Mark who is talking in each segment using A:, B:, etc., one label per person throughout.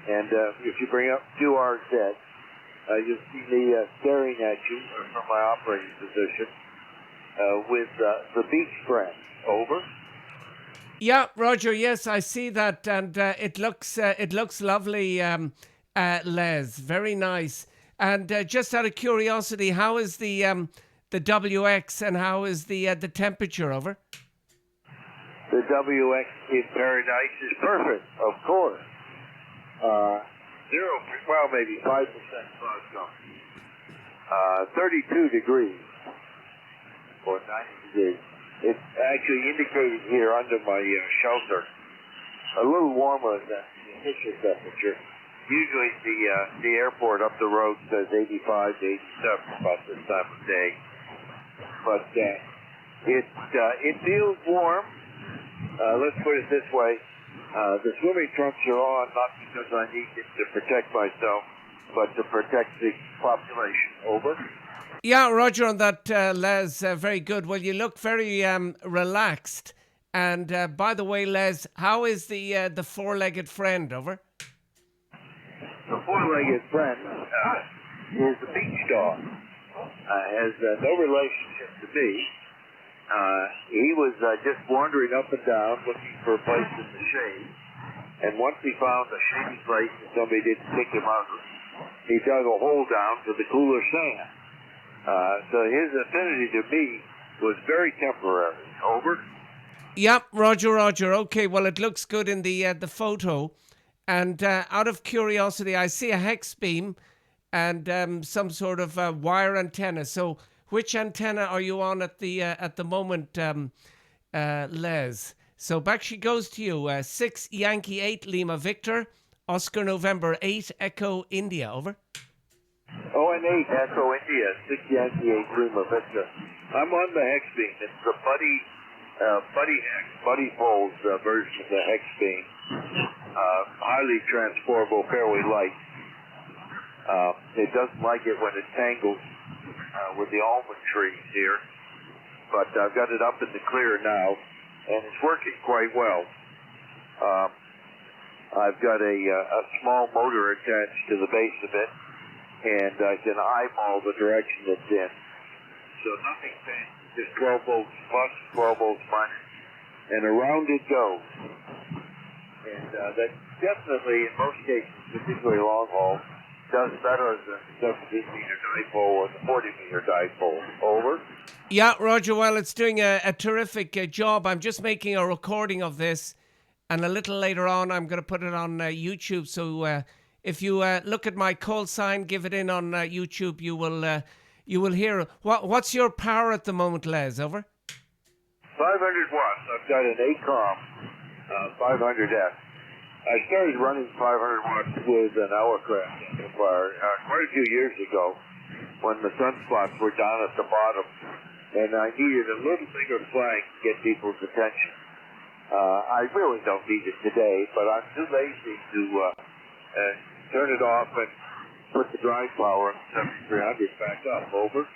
A: And if you bring up QRZ, you'll see me staring at you from my operating position with the beach friend. Over.
B: Yeah, Roger. Yes, I see that, and it looks lovely, Les. Very nice. And just out of curiosity, how is the WX and how is the temperature? Over.
A: The WX in Paradise is perfect, of course. 5% cloud cover. 32 degrees or 90 degrees. It's actually indicated here under my shelter a little warmer than the official temperature. Usually the airport up the road says 85 to 87 about this time of day. But it feels warm. Let's put it this way. The swimming trunks are on not because I need it to protect myself, but to protect the population. Over.
B: Yeah, Roger, on that, Les, very good. Well, you look very relaxed. And by the way, Les, how is the four-legged friend? Over.
A: The four-legged friend is a beach dog. Has no relationship to me. He was just wandering up and down looking for a place in the shade. And once he found a shady place and somebody didn't pick him out, he dug a hole down to the cooler sand. So his affinity to me was very temporary. Over.
B: Yep, Roger. Okay, well, it looks good in the photo. And out of curiosity, I see a hex beam and some sort of wire antenna. So which antenna are you on at the moment, Les? So back she goes to you. 6 Yankee 8 Lima Victor, Oscar November 8 Echo India. Over.
A: ON8 Echo India, 6 Yankee 8 Lima Victor. I'm on the hex beam. It's the Buddy Folds version of the hex beam. Highly transportable, fairly light. It doesn't like it when it tangles with the almond trees here, but I've got it up in the clear now, and it's working quite well. I've got a small motor attached to the base of it, and I can eyeball the direction it's in. So nothing fancy, just 12 volts plus, 12 volts minus, and around it goes. And that definitely, in most cases, particularly long haul, does better than the 17-meter dipole or the 40-meter dipole. Over.
B: Yeah, Roger. Well, it's doing a terrific job. I'm just making a recording of this, and a little later on, I'm going to put it on YouTube. So if you look at my call sign, give it in on YouTube, you will hear. What's your power at the moment, Les? Over.
A: 500 watts. I've got an ACOM 500F. I started running 500 watts with an Hourcraft amplifier quite a few years ago when the sunspots were down at the bottom, and I needed a little bigger flag to get people's attention. I really don't need it today, but I'm too lazy to turn it off and put the drive power on 7300 back up. Over.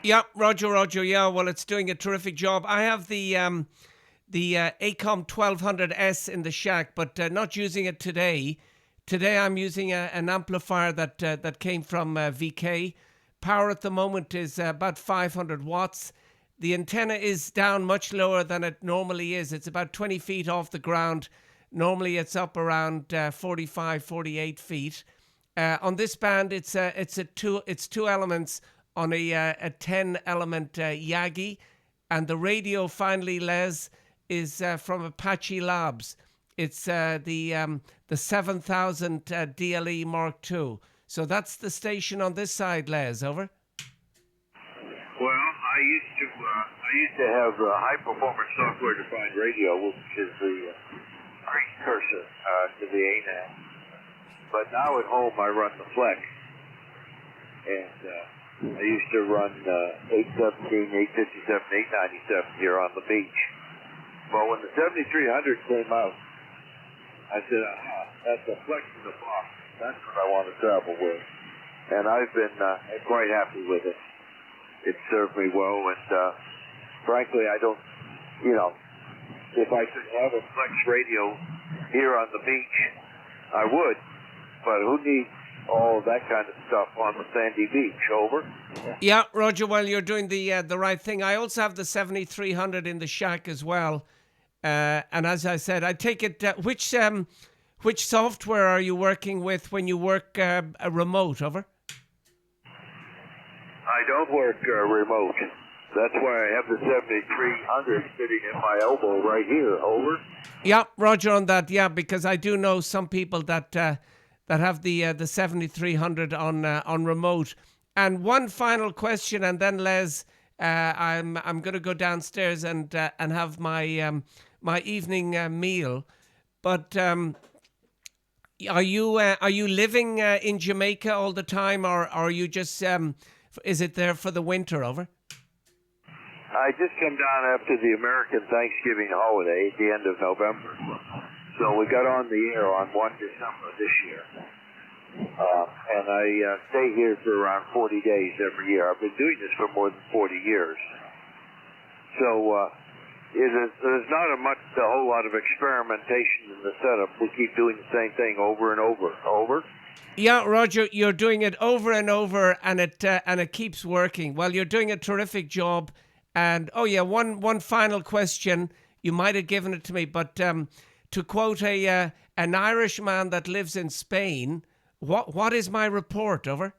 B: Yeah, Roger. Yeah, well, it's doing a terrific job. I have the ACOM 1200S in the shack, but not using it today. Today I'm using an amplifier that came from VK. Power at the moment is about 500 watts. The antenna is down much lower than it normally is. It's about 20 feet off the ground. Normally it's up around 45, 48 feet. On this band, it's two elements on a 10 element Yagi, and the radio finally, Les, is from Apache Labs. It's the 7000 DLE Mark II. So that's the station on this side, Les. Over.
A: Well, I used to have high performance software defined radio, which is the precursor to the ANAC. But now at home I run the Flex, and I used to run 817, 857, 897 here on the beach. But when the 7300 came out, I said, that's a Flex in the box. That's what I want to travel with. And I've been quite happy with it. It served me well, and frankly, I don't, if I could have a Flex radio here on the beach, I would. but who needs all of that kind of stuff on the sandy beach? Over.
B: Yeah, Roger. Well, you're doing the right thing. I also have the 7300 in the shack as well. And as I said, I take it. Which software are you working with when you work a remote? Over.
A: I don't work remote. That's why I have the 7300 sitting at my elbow right here. Over.
B: Yeah, Roger on that. Yeah, because I do know some people that have the 7300 on remote. And one final question, and then Les, I'm going to go downstairs and have my my evening meal. But are you living in Jamaica all the time, or are you just is it there for the winter? Over.
A: I just come down after the American Thanksgiving holiday at the end of November. So we got on the air on 1 December this year. And I stay here for around 40 days every year. I've been doing this for more than 40 years. So there's not a whole lot of experimentation in the setup. We keep doing the same thing over and over. Over.
B: Yeah, Roger, you're doing it over and over, and it keeps working. Well, you're doing a terrific job. And oh yeah, one final question. You might have given it to me, but to quote an Irishman that lives in Spain, what is my report? Over.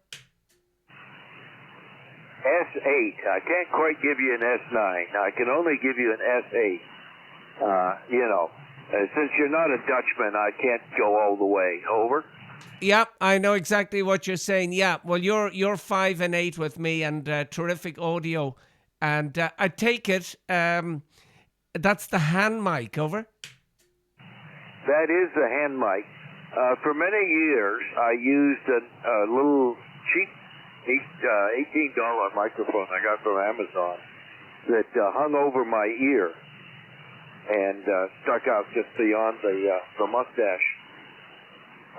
A: S8. I can't quite give you an S9. I can only give you an S8. Since you're not a Dutchman, I can't go all the way. Over.
B: Yeah, I know exactly what you're saying. Yeah, well, you're 5 and 8 with me, and terrific audio. And I take it that's the hand mic. Over.
A: That is the hand mic. For many years, I used a little cheap $18 microphone I got from Amazon that hung over my ear and stuck out just beyond the mustache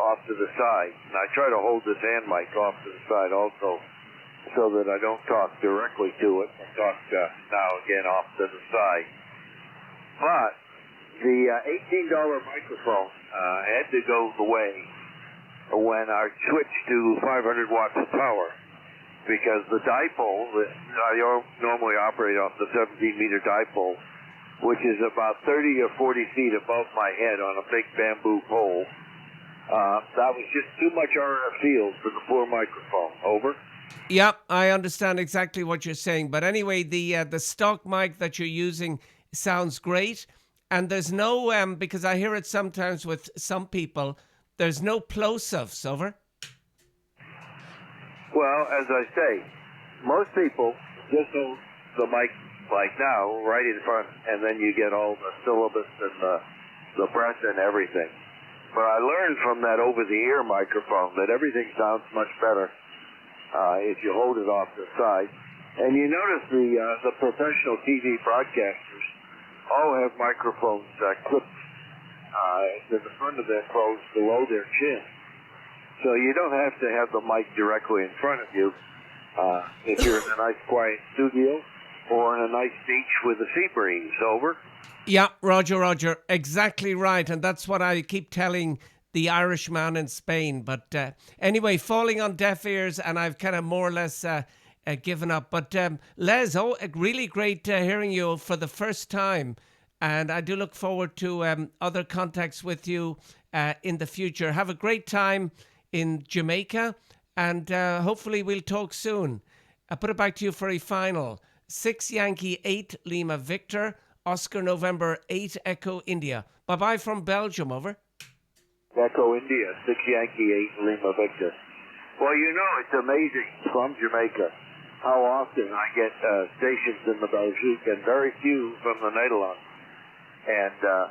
A: off to the side. And I try to hold this hand mic off to the side also, so that I don't talk directly to it and talk now again off to the side. But the $18 microphone had to go away when I switched to 500 watts of power, because the dipole that I normally operate off the 17-meter dipole, which is about 30 or 40 feet above my head on a big bamboo pole, that was just too much RF field for the poor microphone. Over.
B: Yep, I understand exactly what you're saying. But anyway, the stock mic that you're using sounds great. And there's no, because I hear it sometimes with some people, there's no plosives. Over.
A: Well, as I say, most people just hold the mic like now, right in front, and then you get all the syllabus and the breath and everything. But I learned from that over-the-ear microphone that everything sounds much better if you hold it off the side. And you notice the professional TV broadcasters all have microphones clipped to the front of their clothes below their chin. So you don't have to have the mic directly in front of you if you're in a nice quiet studio or in a nice beach with a sea breeze. Over.
B: Yeah, Roger, exactly right. And that's what I keep telling the Irishman in Spain. But anyway, falling on deaf ears, and I've kind of more or less given up. But Les, really great hearing you for the first time. And I do look forward to other contacts with you in the future. Have a great time in Jamaica, and hopefully we'll talk soon. I put it back to you for a final. 6 Yankee 8 Lima Victor, Oscar November 8 Echo India. Bye-bye from Belgium. Over.
A: Echo India, 6 Yankee 8 Lima Victor. Well, it's amazing from Jamaica how often I get stations in the Belgique and very few from the Netherlands. And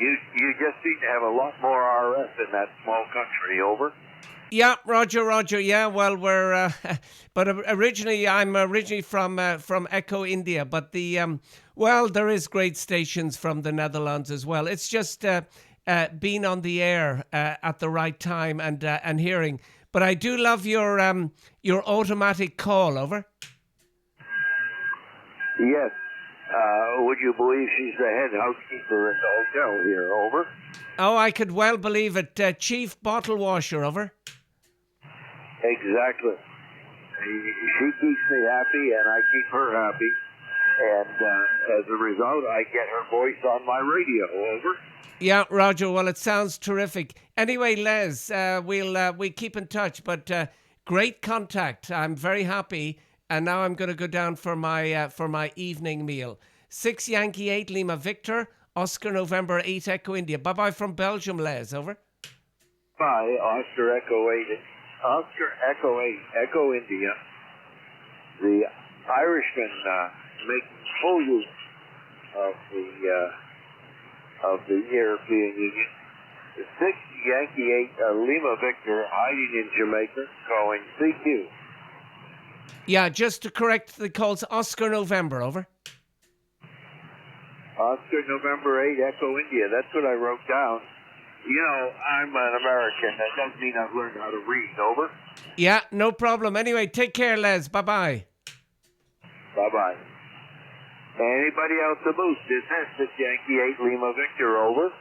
A: you just seem to have a lot more RF in that small country. Over.
B: Yeah, Roger. Yeah, well, we're, but originally, I'm originally from Echo India, but there is great stations from the Netherlands as well. It's just being on the air at the right time and hearing. But I do love your automatic call. Over.
A: Yes, Would you believe she's the head housekeeper at the hotel here? Over.
B: Oh, I could well believe it. Chief bottle washer, over.
A: Exactly. She keeps me happy, and I keep her happy. And as a result, I get her voice on my radio. Over.
B: Yeah, Roger. Well, it sounds terrific. Anyway, Les, we keep in touch. But great contact. I'm very happy. And now I'm going to go down for my evening meal. 6 Yankee 8 Lima Victor, Oscar November 8 Echo India. Bye bye from Belgium, Les. Over.
A: Bye, Oscar Echo 8. Oscar Echo 8 Echo India. The Irishman making full use of the European Union. The 6 Yankee 8 Lima Victor hiding in Jamaica, calling CQ.
B: Yeah, just to correct the calls, Oscar November, over.
A: Oscar November 8 Echo India. That's what I wrote down. You know, I'm an American. That doesn't mean I've learned how to read. Over.
B: Yeah, no problem. Anyway, take care, Les. Bye-bye.
A: Bye-bye. Anybody else to boost? This is Yankee 8 Lima Victor. Over.